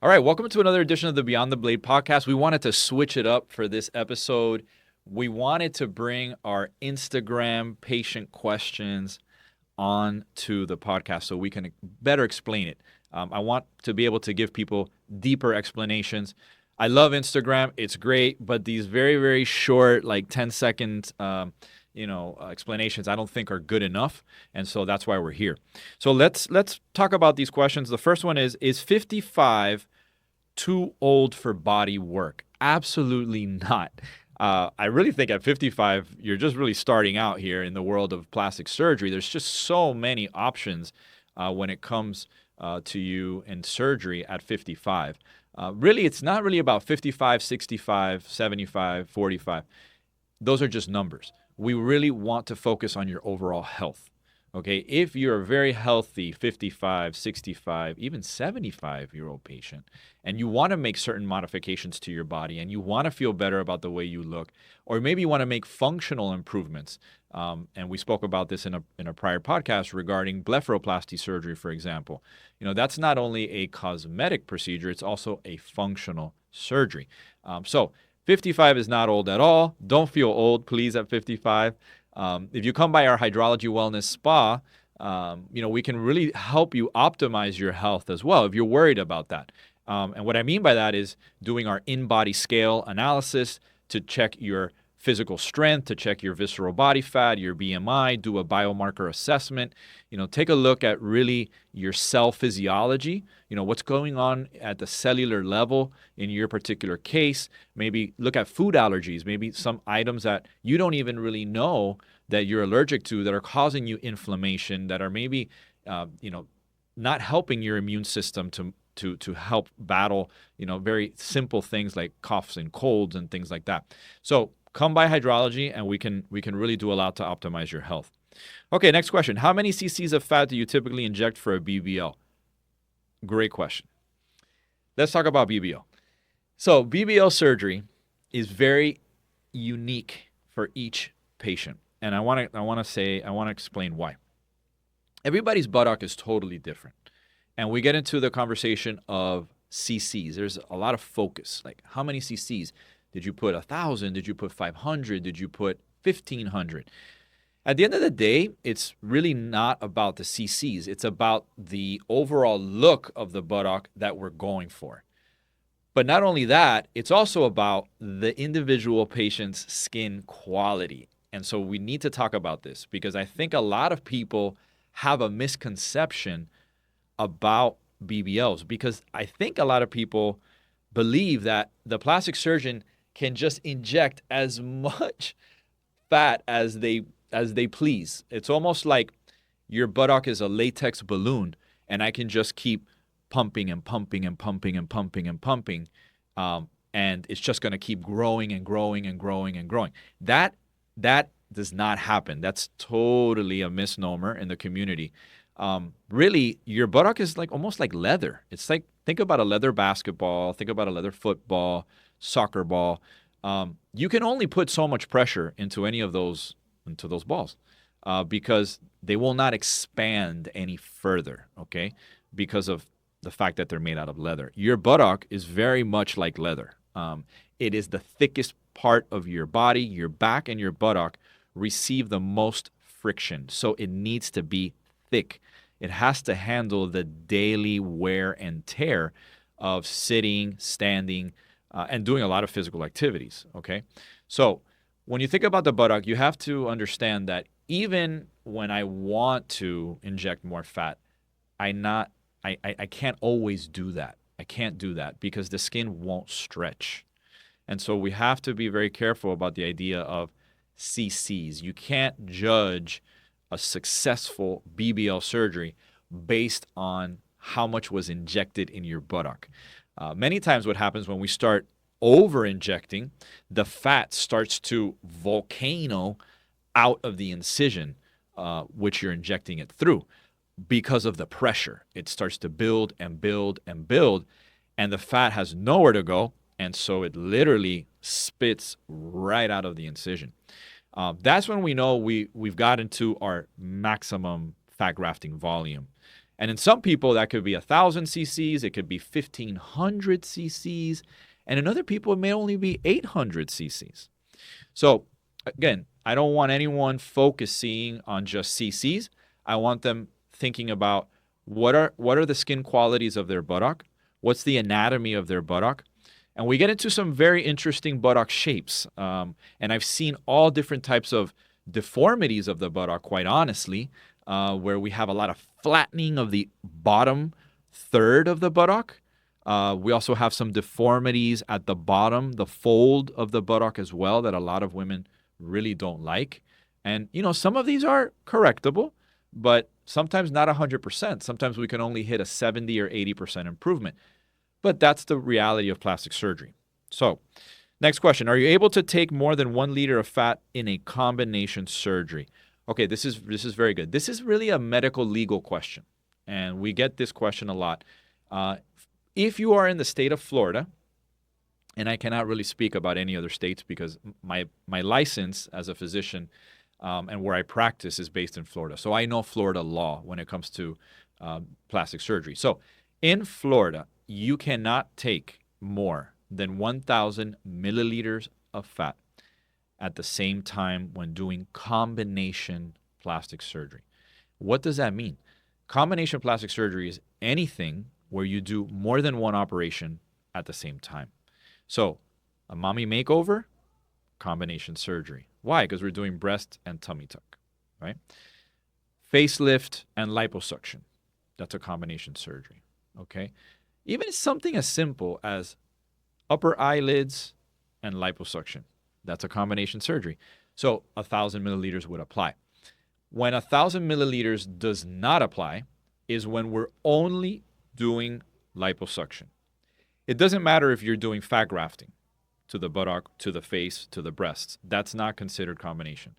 All right, welcome to another edition of the Beyond the Blade podcast. We wanted to switch it up for this episode. We wanted to bring our Instagram patient questions on to the podcast so we can better explain it. I want to be able to give people deeper explanations. I love Instagram. It's great, but these very, very short, like 10-second explanations I don't think are good enough, and so that's why we're here. So let's talk about these questions. The first one is 55 too old for body work? Absolutely not. I really think at 55, you're just really starting out here in the world of plastic surgery. There's just so many options when it comes to you in surgery at 55. Really, it's not really about 55, 65, 75, 45. Those are just numbers. We really want to focus on your overall health. Okay, if you're a very healthy 55, 65, even 75-year-old patient, and you want to make certain modifications to your body and you want to feel better about the way you look, or maybe you want to make functional improvements, and we spoke about this in a prior podcast regarding blepharoplasty surgery, for example. That's not only a cosmetic procedure, it's also a functional surgery. So 55 is not old at all. Don't feel old, please, at 55. If you come by our Hydrology Wellness Spa, we can really help you optimize your health as well if you're worried about that. And what I mean by that is doing our in-body scale analysis to check your physical strength, to check your visceral body fat, your BMI, do a biomarker assessment, take a look at really your cell physiology, what's going on at the cellular level in your particular case. Maybe look at food allergies, maybe some items that you don't even really know that you're allergic to that are causing you inflammation, that are maybe, not helping your immune system to help battle, very simple things like coughs and colds and things like that. So come by Hydrology, and we can really do a lot to optimize your health. Okay, next question. How many cc's of fat do you typically inject for a BBL? Great question. Let's talk about BBL. So BBL surgery is very unique for each patient, and I want to explain why. Everybody's buttock is totally different, and we get into the conversation of cc's. There's a lot of focus, like how many cc's? Did you put 1,000? Did you put 500? Did you put 1,500? At the end of the day, it's really not about the cc's. It's about the overall look of the buttock that we're going for. But not only that, it's also about the individual patient's skin quality. And so we need to talk about this because I think a lot of people have a misconception about BBLs, because I think a lot of people believe that the plastic surgeon can just inject as much fat as they please. It's almost like your buttock is a latex balloon, and I can just keep pumping and pumping and pumping and pumping and pumping, and it's just going to keep growing and growing and growing and growing. That does not happen. That's totally a misnomer in the community. Really, your buttock is almost like leather. It's like, think about a leather basketball, think about a leather football, soccer ball. You can only put so much pressure into any of those balls because they will not expand any further, okay? Because of the fact that they're made out of leather. Your buttock is very much like leather. It is the thickest part of your body. Your back and your buttock receive the most friction, so it needs to be thick. It has to handle the daily wear and tear of sitting, standing, and doing a lot of physical activities, okay? So when you think about the buttock, you have to understand that even when I want to inject more fat, I can't always do that. I can't do that because the skin won't stretch. And so we have to be very careful about the idea of cc's. You can't judge a successful BBL surgery based on how much was injected in your buttock. Many times what happens when we start over-injecting, the fat starts to volcano out of the incision, which you're injecting it through. Because of the pressure, it starts to build and build and build, and the fat has nowhere to go, and so it literally spits right out of the incision. That's when we know we've gotten to our maximum fat grafting volume. And in some people, that could be 1,000 cc's, it could be 1,500 cc's, and in other people, it may only be 800 cc's. So again, I don't want anyone focusing on just cc's. I want them thinking about what are the skin qualities of their buttock, what's the anatomy of their buttock, and we get into some very interesting buttock shapes. And I've seen all different types of deformities of the buttock, quite honestly, where we have a lot of flattening of the bottom third of the buttock. We also have some deformities at the bottom, the fold of the buttock as well, that a lot of women really don't like. And, some of these are correctable, but sometimes not 100%. Sometimes we can only hit a 70 or 80% improvement. But that's the reality of plastic surgery. So, next question. Are you able to take more than 1 liter of fat in a combination surgery? Okay, this is very good. This is really a medical legal question, and we get this question a lot. If you are in the state of Florida, and I cannot really speak about any other states because my license as a physician and where I practice is based in Florida. So I know Florida law when it comes to plastic surgery. So in Florida, you cannot take more than 1,000 milliliters of fat at the same time when doing combination plastic surgery. What does that mean? Combination plastic surgery is anything where you do more than one operation at the same time. So a mommy makeover, combination surgery. Why? Because we're doing breast and tummy tuck, right? Facelift and liposuction. That's a combination surgery, okay? Even something as simple as upper eyelids and liposuction. That's a combination surgery. So 1,000 milliliters would apply. When 1,000 milliliters does not apply is when we're only doing liposuction. It doesn't matter if you're doing fat grafting to the buttock, to the face, to the breasts. That's not considered combination.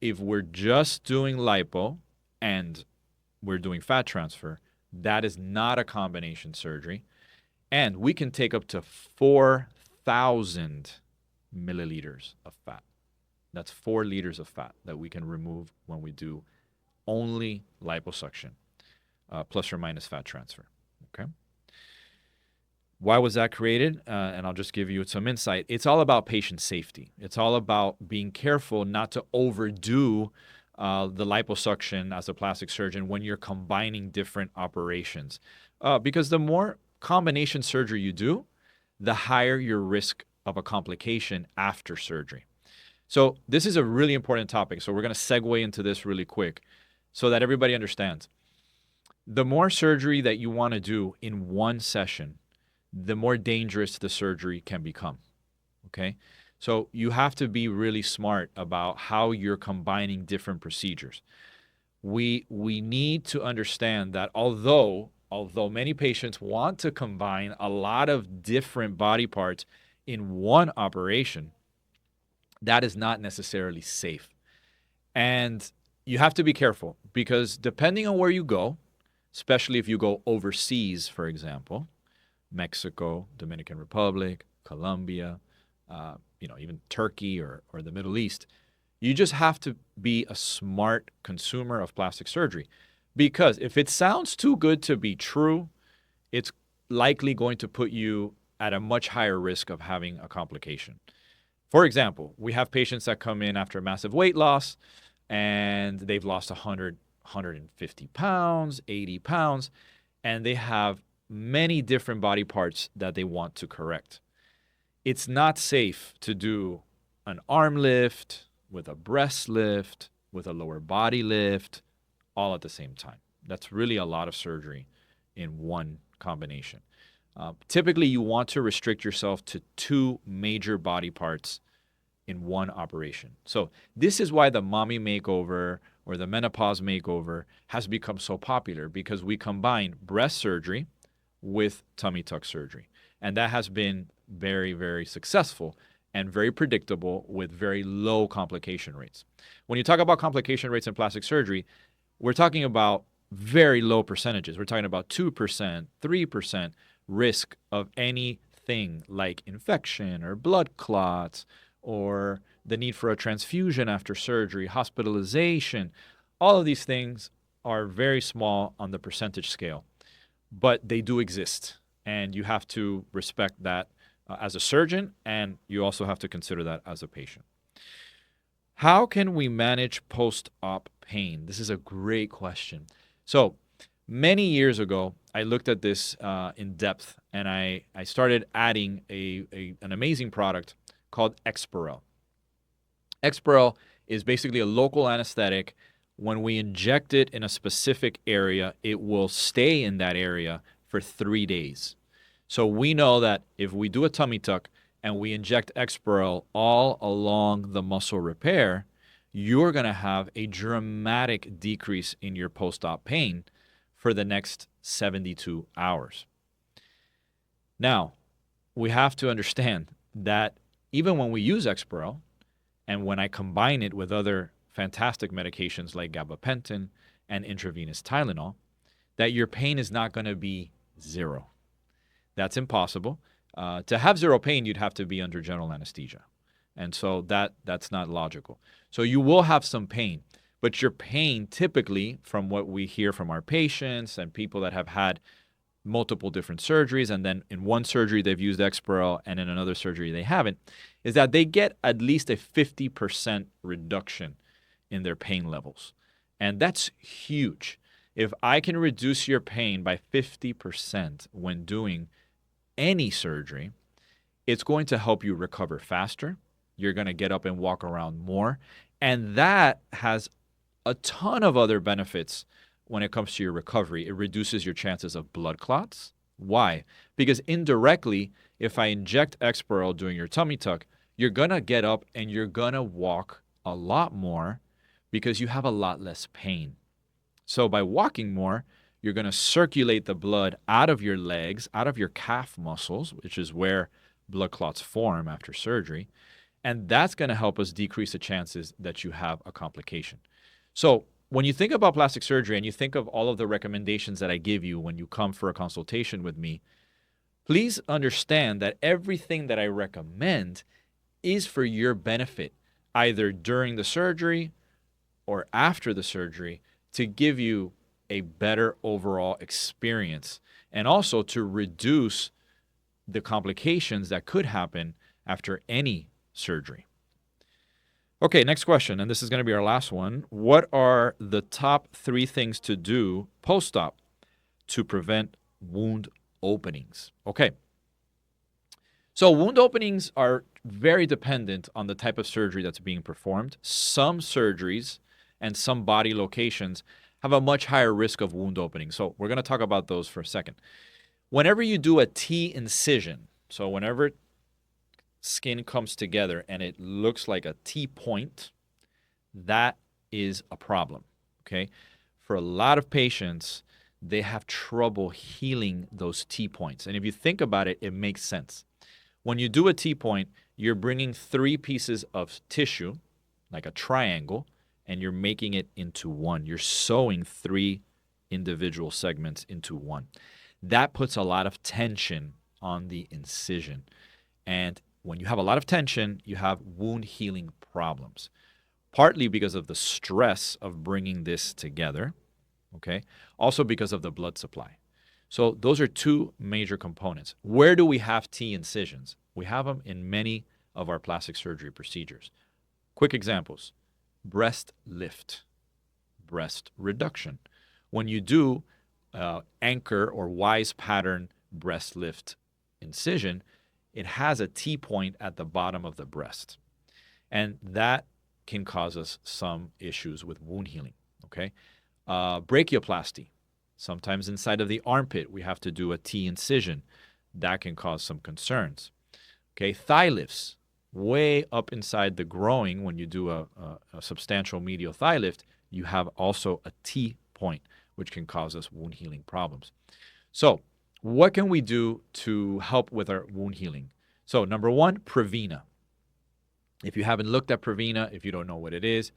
If we're just doing lipo and we're doing fat transfer, that is not a combination surgery. And we can take up to 4,000 milliliters of fat. That's 4 liters of fat that we can remove when we do only liposuction, plus or minus fat transfer. Okay. Why was that created? And I'll just give you some insight. It's all about patient safety. It's all about being careful not to overdo the liposuction as a plastic surgeon when you're combining different operations. Because the more combination surgery you do, the higher your risk of a complication after surgery. So this is a really important topic. So we're going to segue into this really quick so that everybody understands. The more surgery that you want to do in one session, the more dangerous the surgery can become, okay? So you have to be really smart about how you're combining different procedures. We need to understand that although many patients want to combine a lot of different body parts in one operation, that is not necessarily safe. And you have to be careful because depending on where you go, especially if you go overseas, for example, Mexico, Dominican Republic, Colombia, even Turkey or the Middle East, you just have to be a smart consumer of plastic surgery. Because if it sounds too good to be true, it's likely going to put you at a much higher risk of having a complication. For example, we have patients that come in after massive weight loss and they've lost 100, 150 pounds, 80 pounds, and they have many different body parts that they want to correct. It's not safe to do an arm lift with a breast lift, with a lower body lift, all at the same time. That's really a lot of surgery in one combination. Typically, you want to restrict yourself to 2 major body parts in one operation. So this is why the mommy makeover or the menopause makeover has become so popular, because we combine breast surgery with tummy tuck surgery. And that has been very, very successful and very predictable with very low complication rates. When you talk about complication rates in plastic surgery, we're talking about very low percentages. We're talking about 2%, 3% risk of anything like infection or blood clots or the need for a transfusion after surgery, hospitalization. All of these things are very small on the percentage scale, but they do exist. And you have to respect that as a surgeon, and you also have to consider that as a patient. How can we manage post-op pain? This is a great question. So many years ago, I looked at this in depth, and I started adding an amazing product called Exparel. Exparel is basically a local anesthetic. When we inject it in a specific area, it will stay in that area for 3 days. So we know that if we do a tummy tuck and we inject Exparel all along the muscle repair, you're going to have a dramatic decrease in your post-op pain for the next 72 hours. Now, we have to understand that even when we use Exparel, and when I combine it with other fantastic medications like gabapentin and intravenous Tylenol, that your pain is not going to be zero. That's impossible. To have zero pain, you'd have to be under general anesthesia. And so that's not logical. So you will have some pain, but your pain typically, from what we hear from our patients and people that have had multiple different surgeries, and then in one surgery they've used Exparel and in another surgery they haven't, is that they get at least a 50% reduction in their pain levels. And that's huge. If I can reduce your pain by 50% when doing any surgery, it's going to help you recover faster. You're going to get up and walk around more. And that has a ton of other benefits when it comes to your recovery. It reduces your chances of blood clots. Why? Because indirectly, if I inject Exparel during your tummy tuck, you're going to get up and you're going to walk a lot more because you have a lot less pain. So by walking more, you're going to circulate the blood out of your legs, out of your calf muscles, which is where blood clots form after surgery. And that's going to help us decrease the chances that you have a complication. So when you think about plastic surgery and you think of all of the recommendations that I give you when you come for a consultation with me, please understand that everything that I recommend is for your benefit, either during the surgery or after the surgery, to give you a better overall experience and also to reduce the complications that could happen after any surgery. Okay, next question, and this is going to be our last one. What are the top 3 things to do post-op to prevent wound openings? Okay. So wound openings are very dependent on the type of surgery that's being performed. Some surgeries and some body locations have a much higher risk of wound opening. So we're going to talk about those for a second. Whenever you do a T incision, so whenever skin comes together and it looks like a T point, that is a problem, okay? For a lot of patients, they have trouble healing those T points. And if you think about it, it makes sense. When you do a T point, you're bringing 3 pieces of tissue, like a triangle, and you're making it into one. You're sewing 3 individual segments into one. That puts a lot of tension on the incision. And when you have a lot of tension, you have wound healing problems, partly because of the stress of bringing this together, okay? Also because of the blood supply. So those are 2 major components. Where do we have T incisions? We have them in many of our plastic surgery procedures. Quick examples: breast lift, breast reduction. When you do anchor or wise pattern breast lift incision, it has a T point at the bottom of the breast. And that can cause us some issues with wound healing, okay? Brachioplasty. Sometimes inside of the armpit, we have to do a T incision. That can cause some concerns. Okay, thigh lifts. Way up inside the groin, when you do a substantial medial thigh lift, you have also a T point, which can cause us wound healing problems. So what can we do to help with our wound healing? So number 1, Prevena. If you haven't looked at Prevena, if you don't know what it is,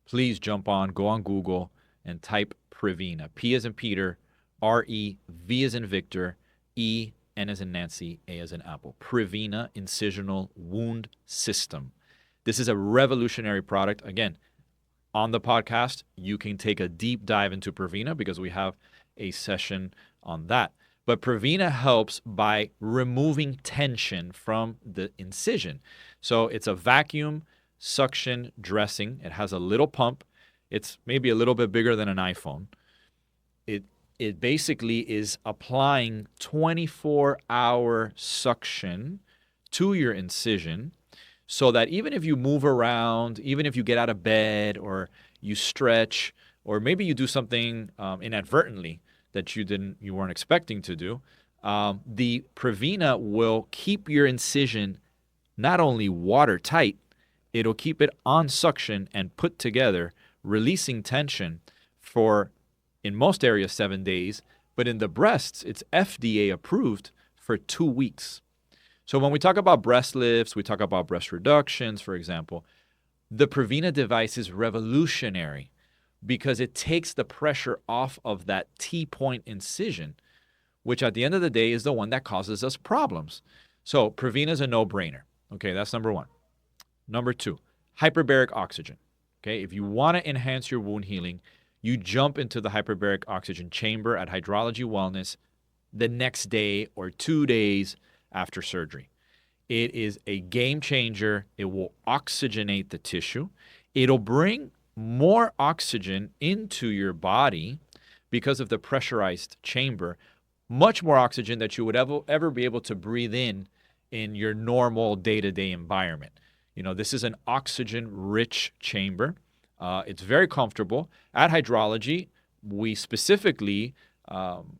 please go on Google and type Prevena. P as in Peter, R-E, V as in Victor, E, N as in Nancy, A as in Apple. Prevena Incisional Wound System. This is a revolutionary product. Again, on the podcast, you can take a deep dive into Prevena because we have a session on that. But Prevena helps by removing tension from the incision. So it's a vacuum suction dressing. It has a little pump. It's maybe a little bit bigger than an iPhone. It basically is applying 24-hour suction to your incision so that even if you move around, even if you get out of bed or you stretch, or maybe you do something inadvertently that you weren't expecting to do, the Prevena will keep your incision not only watertight, it'll keep it on suction and put together, releasing tension for, in most areas, 7 days, but in the breasts, it's FDA approved for 2 weeks. So when we talk about breast lifts, we talk about breast reductions, for example, the Prevena device is revolutionary because it takes the pressure off of that T-point incision, which at the end of the day is the one that causes us problems. So Prevena is a no-brainer. Okay, that's number one. Number two, hyperbaric oxygen. Okay, if you want to enhance your wound healing, you jump into the hyperbaric oxygen chamber at Hydrology Wellness the next day or 2 days after surgery. It is a game changer. It will oxygenate the tissue. It'll bring more oxygen into your body because of the pressurized chamber, much more oxygen that you would ever be able to breathe in your normal day-to-day environment. You know, this is an oxygen-rich chamber. It's very comfortable. At Hydrology, we specifically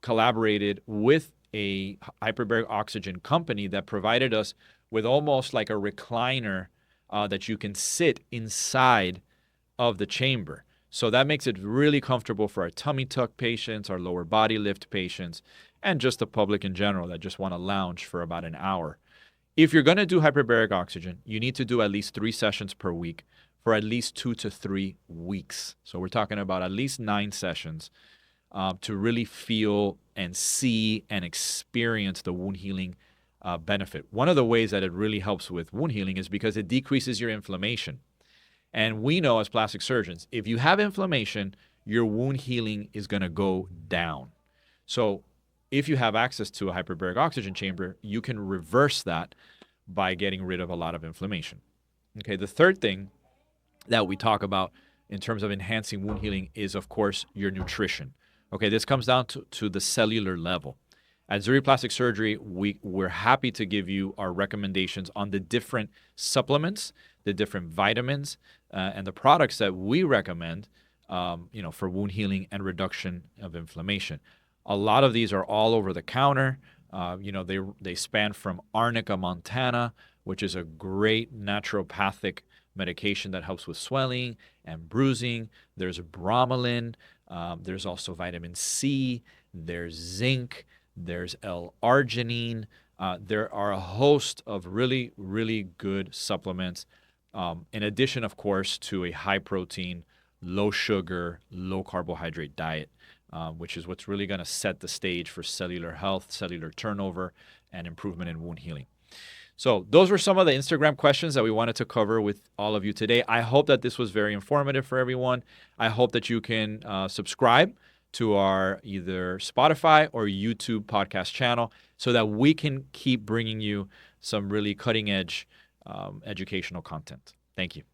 collaborated with a hyperbaric oxygen company that provided us with almost like a recliner that you can sit inside of the chamber. So that makes it really comfortable for our tummy tuck patients, our lower body lift patients, and just the public in general that just want to lounge for about an hour. If you're going to do hyperbaric oxygen, you need to do at least 3 sessions per week for at least 2 to 3 weeks. So we're talking about at least 9 sessions to really feel and see and experience the wound healing benefit. One of the ways that it really helps with wound healing is because it decreases your inflammation. And we know as plastic surgeons, if you have inflammation, your wound healing is going to go down. So if you have access to a hyperbaric oxygen chamber, you can reverse that by getting rid of a lot of inflammation. Okay, the third thing that we talk about in terms of enhancing wound healing is, of course, your nutrition. Okay, this comes down to the cellular level. At Zuri Plastic Surgery, we're happy to give you our recommendations on the different supplements, the different vitamins, and the products that we recommend, for wound healing and reduction of inflammation. A lot of these are all over the counter. They span from Arnica montana, which is a great naturopathic medication that helps with swelling and bruising. There's bromelain. There's also vitamin C. There's zinc. There's L-arginine. There are a host of really, really good supplements, in addition, of course, to a high-protein, low-sugar, low-carbohydrate diet, which is what's really going to set the stage for cellular health, cellular turnover, and improvement in wound healing. So those were some of the Instagram questions that we wanted to cover with all of you today. I hope that this was very informative for everyone. I hope that you can subscribe to our either Spotify or YouTube podcast channel so that we can keep bringing you some really cutting-edge educational content. Thank you.